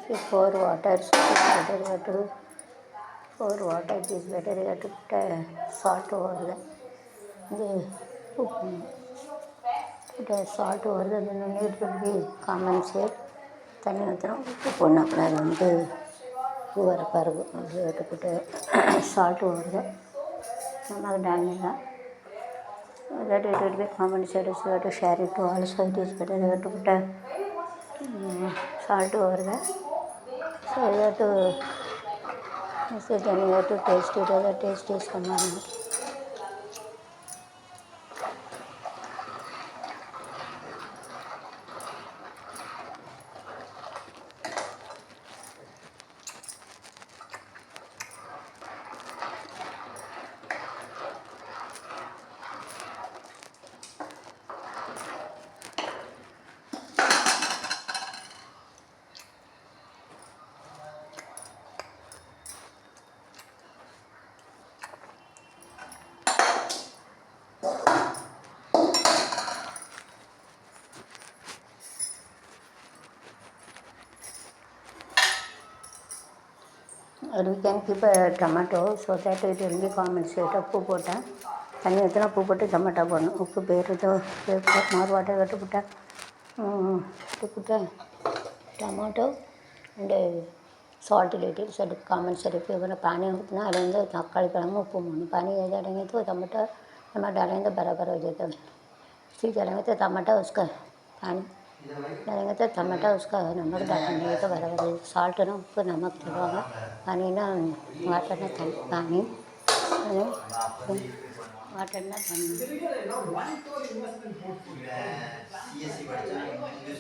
See, pour water, so it is better you have to pour water, it is better you have to put salt over the put salt over then only it will be condensate. தண்ணி ஊற்றணும் உப்பு போடணும் அப்புறம் அது வந்து உப்பு வரப்பாக இருக்கும் அது போட்டு சால்ட்டு வருது நம்ம அதை डालने that it will be compensated so you have to share it to also it is better you have to put salt over there so you have to so then you have to taste it the taste is come on. Or we can keep a tomato so that it will be compensate உப்பு போட்டால் தண்ணி ஊற்றினா உப்பு போட்டு tomato போடணும் உப்பு பேருதோ more water கட்டு போட்டால் tomato and salt little so it compensate फिर अपना पानी उतना डालेंगे तकाली पड़ेंगे उप्पू मून पानी ज़्यादा डालेंगे तो टमाटो डालेंगे तो बराबर हो जाता है फिर डालेंगे तो टमाटो उसका पानी डालेंगे तो टमाटर उसका नमक डालेंगे तो बराबर साल्ट ना उप्पू नमक डालेंगे पानी ना वाटर ना पानी वाटर ना पानी